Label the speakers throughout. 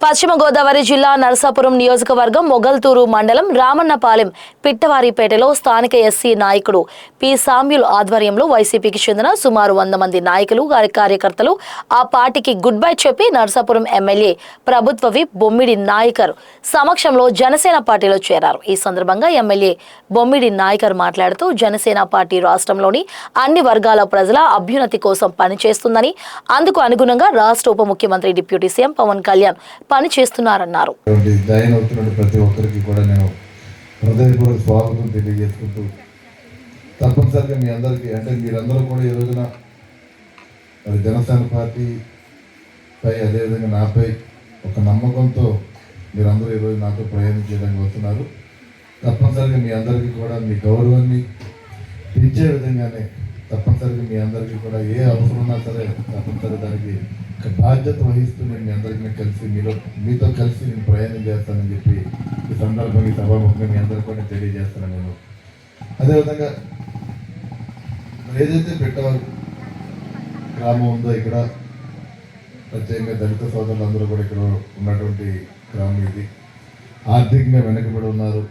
Speaker 1: పశ్చిమ గోదావరి జిల్లా నరసాపురం నియోజకవర్గం మొగల్తూరు మండలం రామన్నపాలెం పిట్టవారిపేటలో స్థానిక ఎస్సీ నాయకుడు పి సామ్యుల్ ఆధ్వర్యంలో వైసీపీకి చెందిన సుమారు 100 మంది నాయకులు కార్యకర్తలు ఆ పార్టీకి గుడ్ బై చెప్పి నరసాపురం ఎమ్మెల్యే ప్రభుత్వ విప్ బొమ్మిడి నాయకర్ సమక్షంలో జనసేన పార్టీలో చేరారు. ఈ సందర్భంగా ఎమ్మెల్యే బొమ్మిడి నాయకర్ మాట్లాడుతూ జనసేన పార్టీ రాష్ట్రంలోని అన్ని వర్గాల ప్రజల అభ్యున్నతి కోసం పనిచేస్తుందని, అందుకు అనుగుణంగా రాష్ట్ర ఉప ముఖ్యమంత్రి డిప్యూటీ సీఎం పవన్ కళ్యాణ్ పని చేస్తున్నారన్నారు.
Speaker 2: ప్రతి ఒక్కరికి కూడా నేను హృదయపూర్వక స్వాగతం తెలియజేసుకుంటూ తప్పనిసరిగా మీ అందరికీ అంటే మీరందరూ కూడా ఈ రోజున మరి జనసేన పార్టీపై అదేవిధంగా నాపై ఒక నమ్మకంతో మీరందరూ ఈరోజు నాతో ప్రయాణం చేయడానికి వస్తున్నారు. తప్పనిసరిగా మీ అందరికీ కూడా మీ గౌరవాన్ని పెంచే విధంగానే తప్పనిసరిగా మీ అందరికీ కూడా ఏ అవసరం ఉన్నా సరే తప్పనిసరిగా దానికి ఒక బాధ్యత వహిస్తూ నేను మీ అందరికీ కలిసి మీతో కలిసి నేను ప్రయాణం చేస్తానని చెప్పి ఈ సందర్భంగా ఈ సభాముఖంగా మీ అందరికీ కూడా తెలియజేస్తాను. నేను అదేవిధంగా ఏదైతే పెట్టవారు గ్రామం ఉందో ఇక్కడ ప్రత్యేకంగా దళిత సోదరులందరూ కూడా ఇక్కడ ఉన్నటువంటి గ్రామం ఇది. ఆర్థికంగా వెనకబడి ఉన్నారు,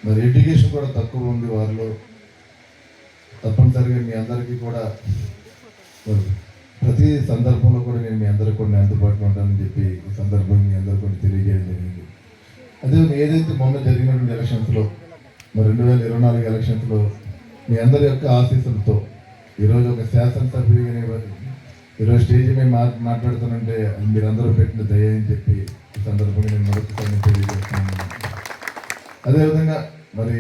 Speaker 2: మరి ఎడ్యుకేషన్ కూడా తక్కువ ఉంది వారిలో. తప్పనిసరిగా మీ అందరికీ కూడా ప్రతి సందర్భంలో కూడా నేను మీ అందరికీ కూడా అందుబాటులో ఉంటానని చెప్పి ఈ సందర్భంగా మీ అందరికీ కూడా తెలియజేయడం జరిగింది. అదే ఏదైతే మొన్న జరిగినటువంటి ఎలక్షన్స్లో మరి 2024 ఎలక్షన్స్లో మీ అందరి యొక్క ఆశీస్సులతో ఈరోజు ఒక శాసనసభ్యుడిగా ఈరోజు స్టేజ్ మీద మాట్లాడుతానంటే మీరందరూ పెట్టిన దయ అని చెప్పి ఈ సందర్భంగా నేను మరొకసారి తెలియజేస్తున్నాను. అదేవిధంగా మరి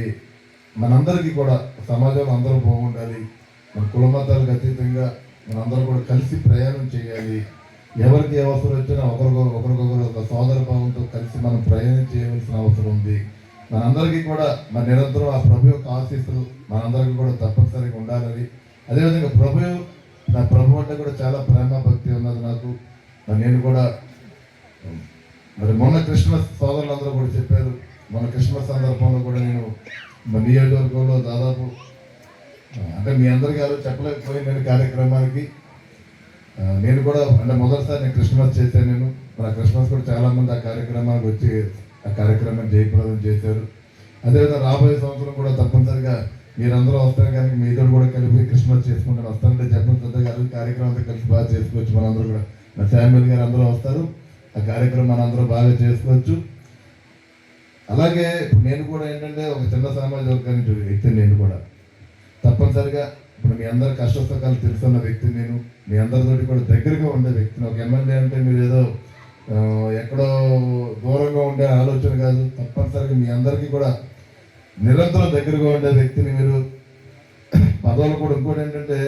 Speaker 2: మనందరికీ కూడా సమాజంలో అందరూ బాగుండాలి, మన కుల మతాలకు అతీతంగా మనందరూ కూడా కలిసి ప్రయాణం చేయాలి. ఎవరికి ఏ అవసరం వచ్చినా ఒకరికొకరు ఒక సోదర భావంతో కలిసి మనం ప్రయాణం చేయవలసిన అవసరం ఉంది. మనందరికీ కూడా మన నిరంతరం ఆ ప్రభు యొక్క ఆశీస్సులు మనందరికీ కూడా తప్పనిసరిగా ఉండాలని, అదేవిధంగా నా ప్రభు అంటే కూడా చాలా ప్రేమ భక్తి ఉన్నది నాకు. నేను కూడా మరి మొన్న క్రిస్మస్ సోదరులందరూ కూడా చెప్పారు, మన క్రిస్మస్ సందర్భంలో కూడా నేను మన నియోజకవర్గంలో దాదాపు అంటే మీ అందరికీ ఎవరు చెప్పలేకపోయిన కార్యక్రమానికి నేను కూడా అంటే మొదటిసారి నేను క్రిస్మస్ చేశాను. నేను మన క్రిస్మస్ కూడా చాలామంది ఆ కార్యక్రమానికి వచ్చి ఆ కార్యక్రమాన్ని జయప్రదం చేశారు. అదేవిధంగా రాబోయే సంవత్సరం కూడా తప్పనిసరిగా మీరందరూ వస్తారు, కానీ మీతో కూడా కలిపి క్రిస్మస్ చేసుకుంటాను. వస్తానంటే చెప్పండి గారు కార్యక్రమంతో కలిసి బాగా చేసుకోవచ్చు. మనందరూ కూడా నా ఫ్యామిలీ గారు అందరూ వస్తారు, ఆ కార్యక్రమం మనందరూ బాగా చేసుకోవచ్చు. అలాగే నేను కూడా ఏంటంటే ఒక చిన్న సామాజిక వర్గానికి వ్యక్తిని. నేను కూడా తప్పనిసరిగా ఇప్పుడు మీ అందరి కష్టసుఖాలు తెలుసున్న వ్యక్తిని, నేను మీ అందరితోటి కూడా దగ్గరగా ఉండే వ్యక్తిని. ఒక ఎమ్మెల్యే అంటే మీరు ఏదో ఎక్కడో దూరంగా ఉండే ఆలోచన కాదు, తప్పనిసరిగా మీ అందరికీ కూడా నిరంతరం దగ్గరగా ఉండే వ్యక్తిని. మీరు పదవులు కూడా ఇంకోటి ఏంటంటే